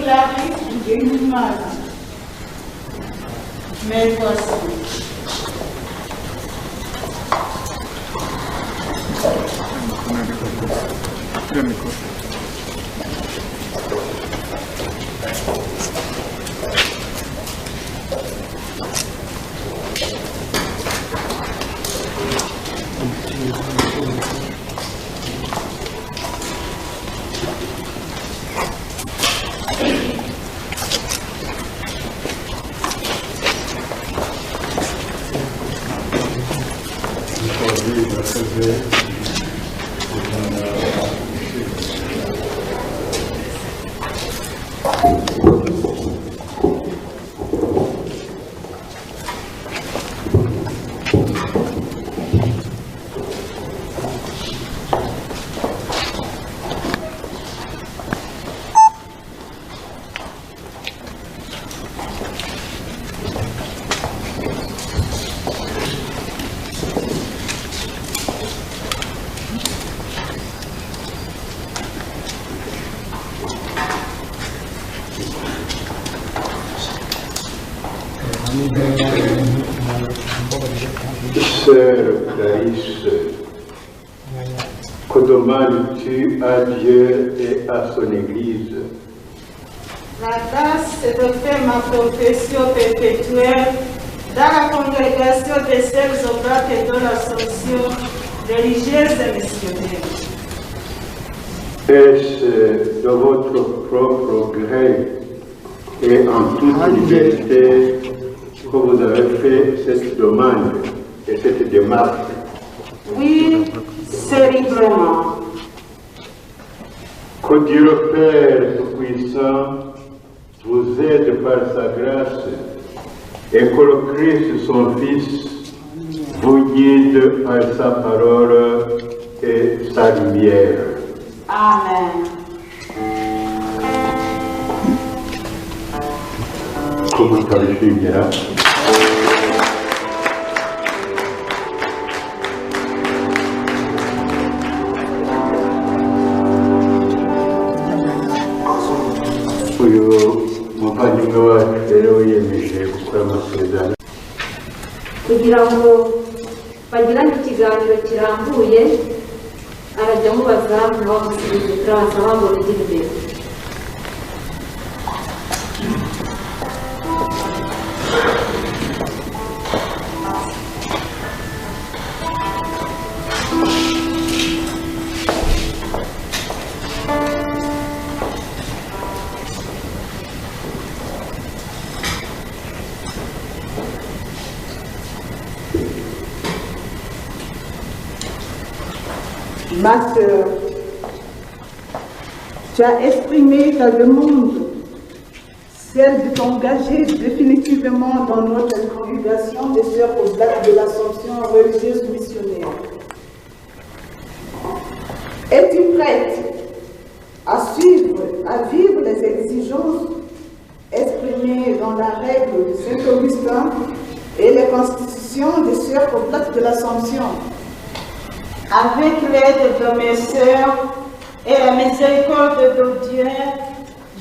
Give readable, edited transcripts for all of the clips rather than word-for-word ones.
Clarisse Guénimala. Mais voici. Sœur Clarisse, que demandes-tu à Dieu et à son Église? La grâce de faire ma confession perpétuelle dans la congrégation des Sœurs Oblates et de l'Assomption religieuse et missionnaire. Est-ce de votre propre gré et en toute liberté que vous avez fait cette demande et cette démarche? Oui, c'est librement. Que Dieu le Père Tout-Puissant vous aide par sa grâce et que le Christ, son Fils, vous guide par sa parole et sa lumière. Amen. Comment t'as uyu muvandimwe wacu rero wiyemeje gukora amasezerano kugira ngo bagirane ikiganiro kirambuye arajya amubaza nawe amusubiza turaza wambona igira imbere. Ma sœur, tu as exprimé ta demande, celle de t'engager définitivement dans notre congrégation des Sœurs Oblates de l'Assomption religieuse missionnaire. Es-tu prête à vivre les exigences exprimées dans la règle de Saint-Augustin et les constitutions des Sœurs Oblates de l'Assomption? Avec l'aide de mes sœurs et la miséricorde de Dieu,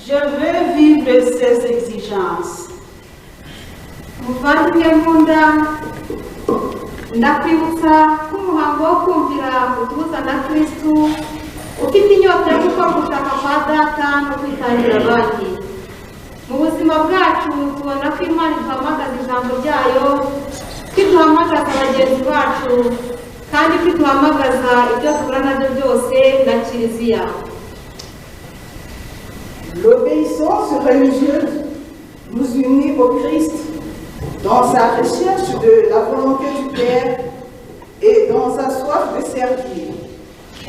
je veux vivre ces exigences. Muvandimwe nkunda ndakwibutsa ko umuhango wo kumvira gutuza na Kristu ufite inyota yo gukora ubutaka kwa data no kwitangira abandi. Mu buzima bwacu tubona ko Imana iduhamagaza ijambo ryayo, ko iduhamagaza bagenzi bacu, kandi ko iduhamagaza ibyo dukora nabyo byose na Kiliziya. L'obéissance religieuse nous unit au Christ dans sa recherche de la volonté du Père et dans sa soif de servir.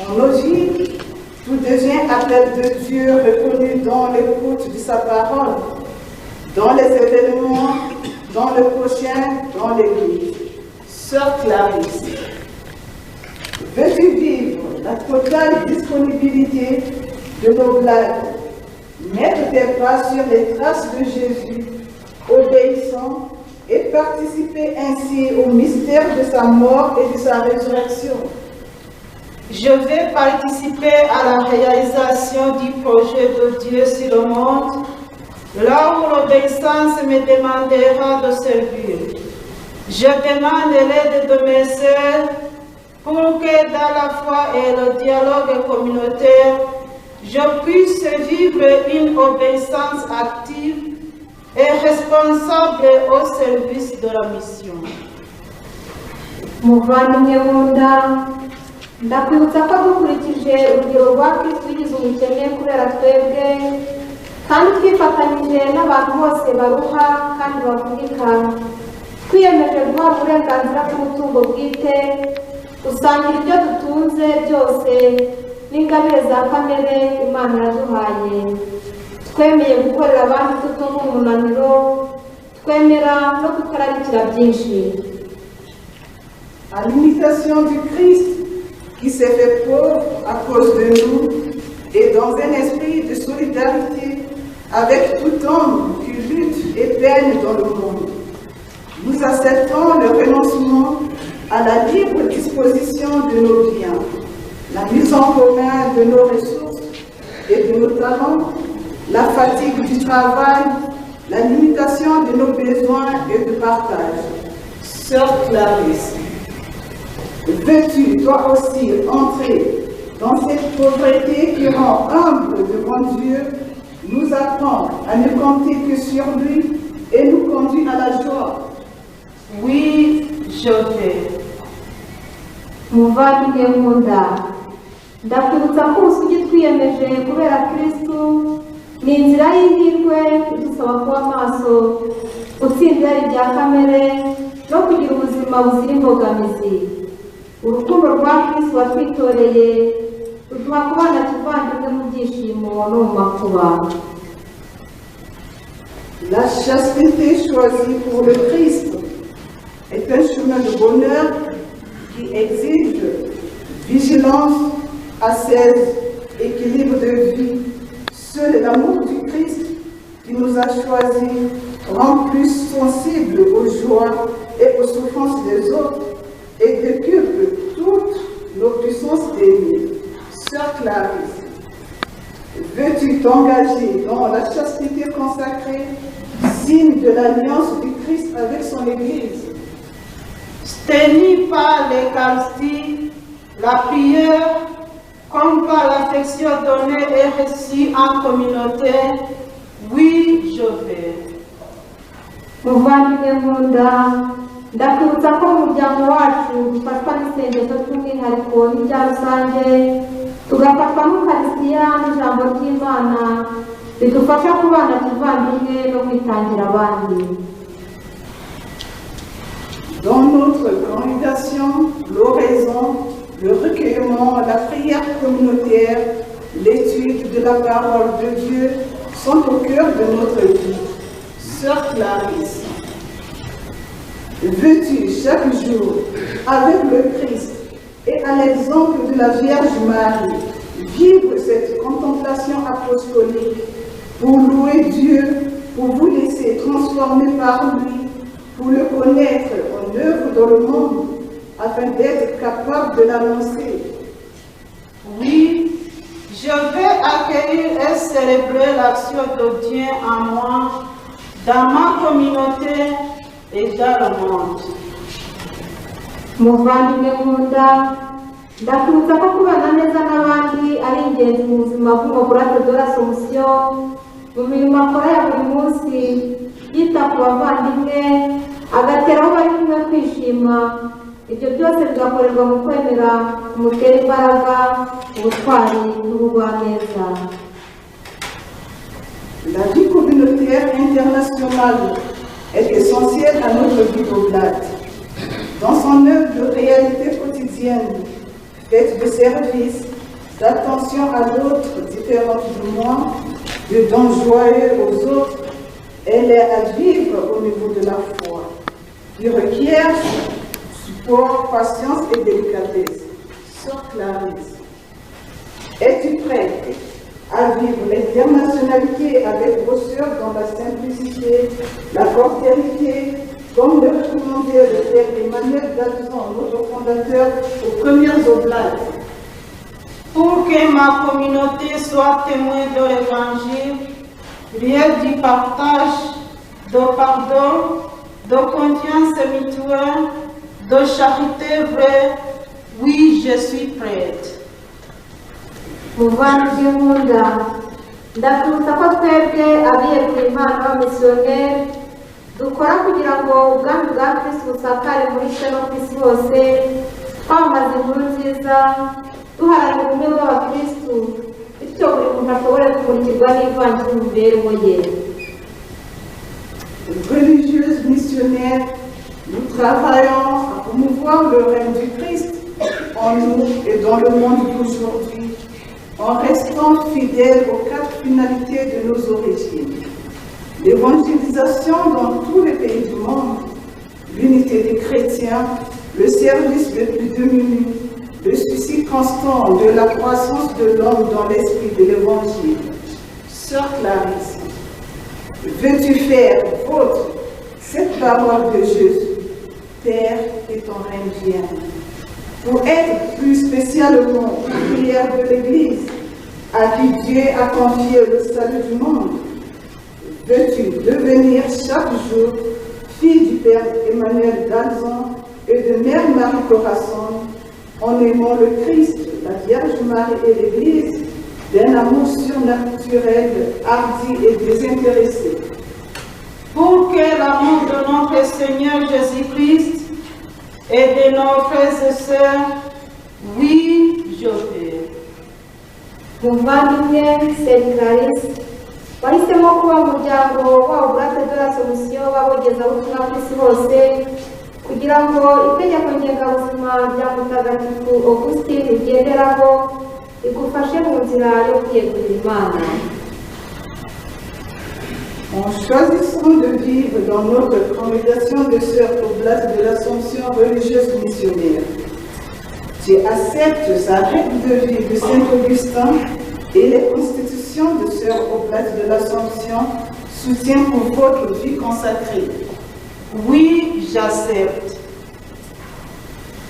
En logique, tout devient appel de Dieu reconnu dans l'écoute de sa parole, dans les événements, dans le prochain, dans l'Église. Sœur Clarisse, veux-tu vivre la totale disponibilité de nos blagues, mettre tes pas sur les traces de Jésus, obéissant et participer ainsi au mystère de sa mort et de sa résurrection? Je vais participer à la réalisation du projet de Dieu sur le monde Là où l'obéissance me demandera de servir, je demande l'aide de mes sœurs pour que dans la foi et le dialogue communautaire, je puisse vivre une obéissance active et responsable au service de la mission. Muvandimwe nkunda, ndakwibutsa ko dukurikije urugero rwa Kristo wigize umukene kubera twebwe, kandi twifatanyije n'abantu bose baruha kandi bavunika, twiyemeje guha uburenganzira bw'umutungo bwite, gusangira ibyo dutunze byose n'ingabire za kamere Imana yaduhaye. Twemeye gukorera abandi tutumva umunaniro, twemera no kutararikira byinshi. À l'imitation du Christ qui s'est fait pauvre à cause de nous et dans un esprit de solidarité avec tout homme qui lutte et peine dans le monde, nous acceptons le renoncement à la libre disposition de nos biens, la mise en commun de nos ressources et de nos talents, la fatigue du travail, la limitation de nos besoins et de partage. Sœur Clarisse, veux-tu toi aussi entrer dans cette pauvreté qui rend humble devant Dieu, nous apprend à ne compter que sur lui et nous conduit à la joie? Oui, je vais. Muvandimwe nkunda, ndakwibutsa ko ubusugi twiyemeje kubera Kristo ni inzira y'ihirwe idusaba kuba maso, gutsinda irari rya kamere no kugira ubuzima buzira imbogamizi. Urukundo rwa Kristo watwitoreye ruduha kubana kivandimwe mu byishimo no mu makuba. La chasteté choisie pour le Christ est un chemin de bonheur qui exige vigilance, ascèse, équilibre de vie. Seul l'amour du Christ qui nous a choisis rend plus sensibles aux joies et aux souffrances des autres et décuple toutes nos puissances d'aimer. Sœur Clarisse, veux-tu t'engager dans la chasteté consacrée, signe de l'alliance du Christ avec son Église? Tenue par l'Eucharistie, la prière, comme par l'affection donnée et reçue en communauté, oui, je vais. Muvandimwe nkunda, ndakwibutsa ko mu muryango wacu dufatwa n'isengesho by'umwihariko n'ibya rusange, tugafatwa n'Ukaristiya n'ijambo ry'Imana bidufasha kubana kivandimwe no kwitangira abandi. Dans notre congrégation, l'oraison, le recueillement, la prière communautaire, l'étude de la parole de Dieu sont au cœur de notre vie. Sœur Clarisse, veux-tu chaque jour, avec le Christ et à l'exemple de la Vierge Marie, vivre cette contemplation apostolique pour louer Dieu, pour vous laisser transformer par lui, pour le connaître en œuvre dans le monde, afin d'être capable de l'annoncer? Oui, je vais accueillir et célébrer l'action de Dieu en moi, dans ma communauté et dans le monde. Muvandimwe nkunda, ndakwibutsa ko kubana neza n'abandi ari ingenzi mu buzima bw'umugorate de l'Assomption, mu mirimo akora ya buri munsi, yita ku bavandimwe, agatera aho bari kumwe kwishima. Ibyo byose bigakorerwa mu kwemera kumutera imbaraga, ubutwari n'ubugwaneza. La vie communautaire internationale est essentielle à notre vie oblate. Dans son œuvre de réalité quotidienne, faite de service, d'attention à d'autres différentes de moi, de dons joyeux aux autres, elle est à vivre au niveau de la foi, qui requiert support, patience et délicatesse. Sœur Clarisse, es-tu prête à vivre l'internationalité avec vos sœurs dans la simplicité, la cordialité, comme le recommandait le père Emmanuel Dalzon, notre fondateur, aux premières oblates? Pour que ma communauté soit témoin de l'Évangile, lieu du partage, de pardon, de confiance mutuelle, de charité vraie. Oui, je suis prête. muvandimwe nkunda ndakwibutsa ko twebwe abiyereka Imana b'abamisiyoneri dukora kugira ngo ubwami bwa Kristo busakare muri twe no ku isi hose, twamamaza inkuru nziza duharanira ubumwe bw'abakristu, bityo buri muntu ashobore kumurikirwa n'ivanjiri mu mibereho ye. Religieuses missionnaires, nous travaillons à promouvoir le règne du Christ en nous et dans le monde d'aujourd'hui, en restant fidèles aux 4 finalités de nos origines. L'évangélisation dans tous les pays du monde, l'unité des chrétiens, le service des plus démunis, le souci constant de la croissance de l'homme dans l'esprit de l'Évangile. Sœur Clarisse, veux-tu faire vôtre cette parole de Jésus? Père, que ton règne vienne. Pour être plus spécialement prière de l'Église, à qui Dieu a confié le salut du monde, veux-tu devenir chaque jour fille du Père Emmanuel d'Alzon et de Mère Marie Corazon, en aimant le Christ, la Vierge Marie et l'Église, d'un amour surnaturel, hardi et désintéressé. Pour que l'amour de notre Seigneur Jésus-Christ et de nos frères et sœurs, oui, je peux. Muvandimwe Saint Clarisse, wahisemo kuba umuryango w'Oblate de l'Assomption w'abogezabutumwa ku isi hose kugira ngo itegeko ngengabuzima rya Mutagatifu Augustine rigenderaho rigufashe mu nzira yo kwiyegurira Imana. En choisissant de vivre dans notre congrégation de sœurs Oblates de l'Assomption religieuse missionnaire, tu acceptes sa règle de vie de Saint-Augustin et les constitutions de sœurs Oblates de l'Assomption soutiennent pour votre vie consacrée. Oui, j'accepte.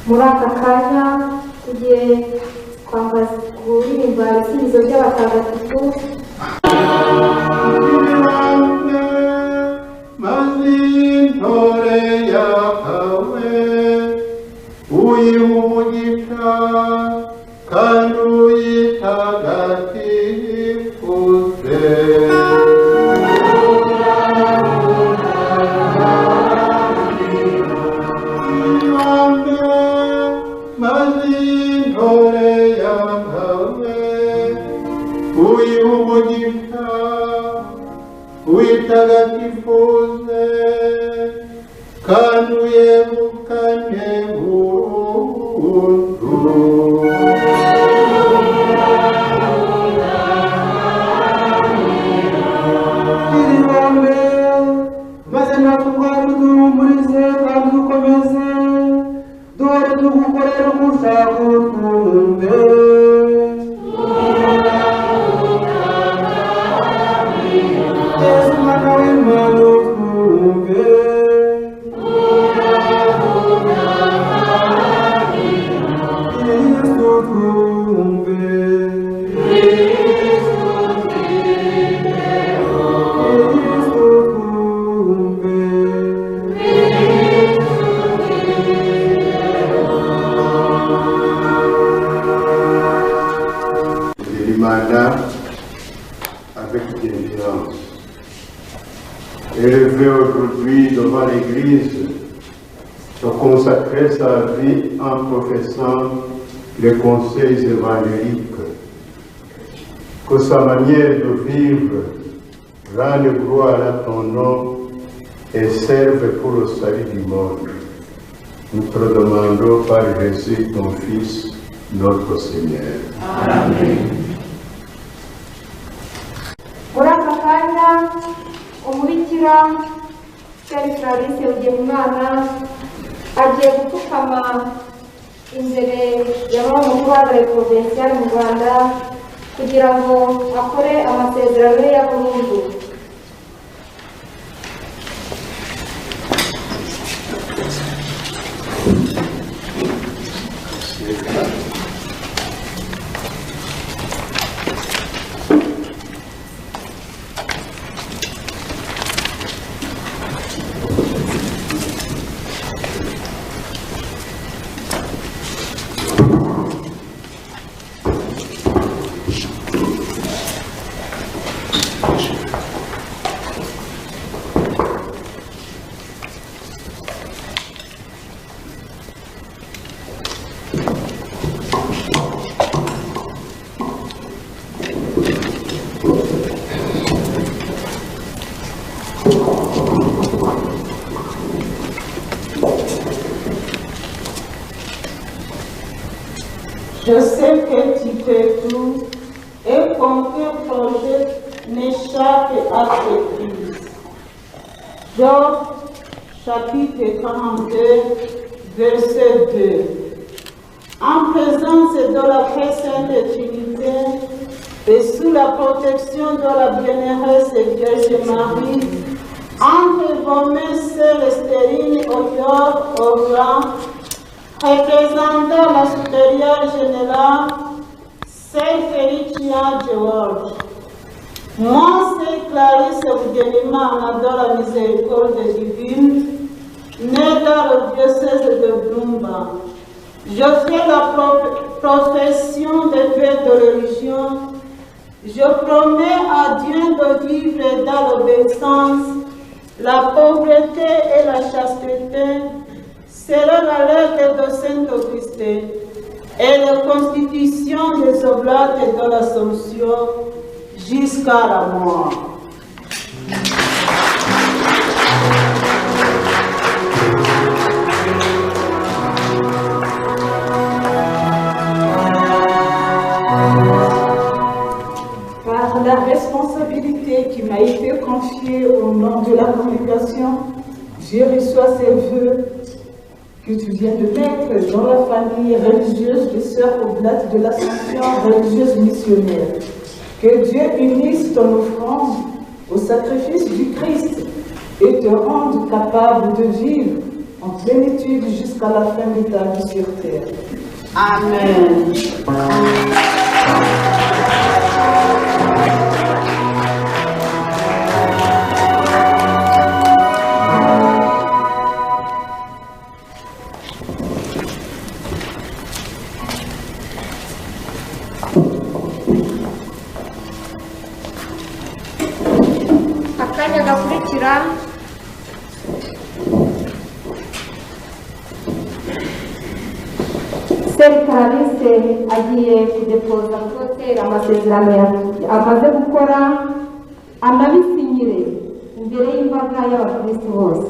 Muri aka kanya tugiye kuririmba ibisingizo by'abatagatifu. Avec bienveillance. Élevé aujourd'hui devant l'Église, de consacrer sa vie en professant les conseils évangéliques, que sa manière de vivre rende gloire à ton nom et serve pour le salut du monde. Nous te le demandons par Jésus, ton Fils, notre Seigneur. Amen. Muri aka kanya umubikira Saint Clarisse Ugemimana agiye gupfukama imbere ya bamwe mu bahagarariye Provincial mu Rwanda kugira ngo akore amasezerano ye ya burundu. que tu fais tout et qu'aucun projet n'échappe à tes prises. Job, chapitre 42, verset 2. En présence de la très sainte Trinité et sous la protection de la bienheureuse Vierge Marie, entre vos mains seules stériles, auteur, au grand, représentant la supérieure générale, Saint Felicia George. Moi, c'est Clarisse Bouguenima, Amador la miséricorde divine, née dans le diocèse de Blumba. Je fais la profession de paix de religion. Je promets à Dieu de vivre dans l'obéissance, la pauvreté et la chasteté, selon la lettre de Saint-Augustin et la constitution des oblates de l'Assomption jusqu'à la mort. Par la responsabilité qui m'a été confiée au nom de la congrégation, je reçois ces vœux que tu viens de mettre dans la famille religieuse des Sœurs Oblates de l'Assomption religieuse missionnaire. Que Dieu unisse ton offrande au sacrifice du Christ et te rende capable de vivre en plénitude jusqu'à la fin de ta vie sur terre. Amen. akanya gakurikira Seri Clarisse agiye kudepoza kuri amasezerano amaze gukora anabisinyire imbere y'imbaga y'abakristo bose.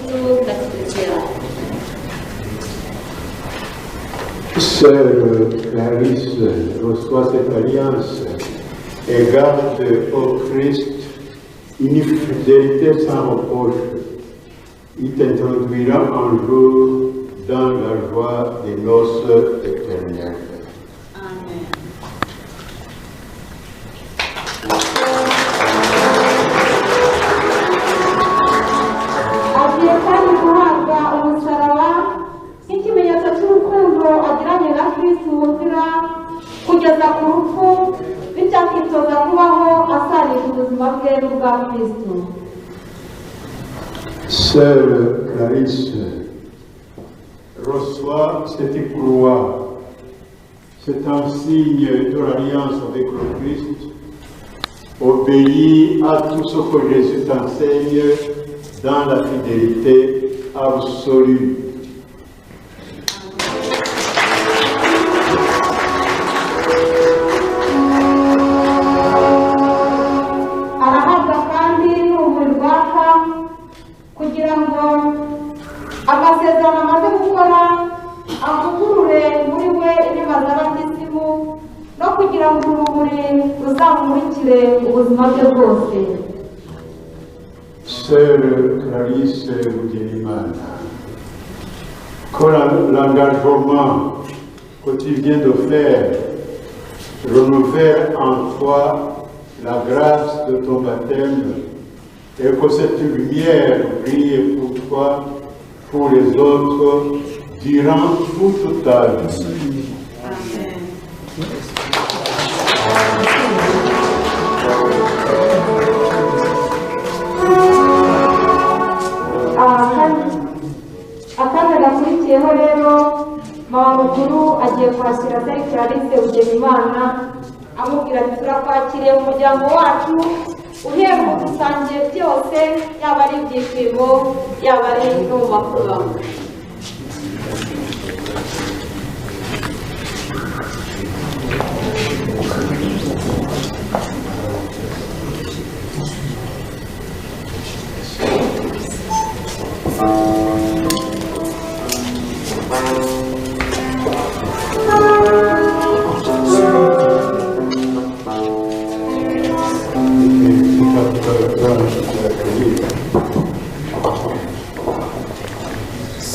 Kristu na Kiliziya yacu. Sœur Clarisse, reçois cette alliance et garde au Christ une fidélité sans reproche. Il t'introduira un jour dans la joie des noces éternelles. Amen. agiye kandi guhabwa umusaraba nk'ikimenyetso cy'urukundo agiranye na Kristo wumvira kugeza ku rupfu, bityo akitoza kubaho asanisha ubuzima bwe n'ubwa Kristo. Sœur Clarisse, reçois cette croix. C'est un signe de l'alliance avec le Christ. Obéis à tout ce que Jésus t'enseigne dans la fidélité absolue. Arahabwa kandi n'urumuri rwaka kugira ngo amasezerano amaze gukora avugurure muri we inema z'abatisimu no kugira ngo urumuri ruzamumurikire ubuzima bwe bwose. Sœur Clarisse Bugirimana, que l'engagement que tu viens de faire renouvelle en toi la grâce de ton baptême et que cette lumière brille pour toi, pour les autres, durant toute ta vie. akanya gakurikiyeho rero mama mukuru agiye kwakira Sœur Clarisse Bugirimana amubwira ati turakwakiriye mu muryango wacu uhereye mu dusangiye byose, yaba ari ibyishimo yaba ari no mu makuba.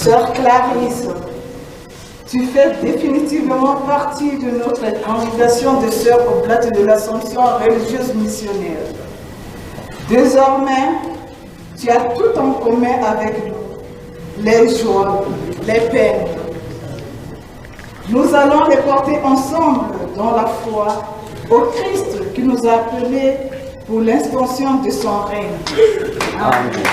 Sœur Clarisse, tu fais définitivement partie de notre congrégation de sœurs oblates de l'Assomption religieuse missionnaire. Désormais, tu as tout en commun avec nous, les joies, les peines. Nous allons les porter ensemble dans la foi au Christ qui nous a appelés pour l'expansion de son règne. Amen.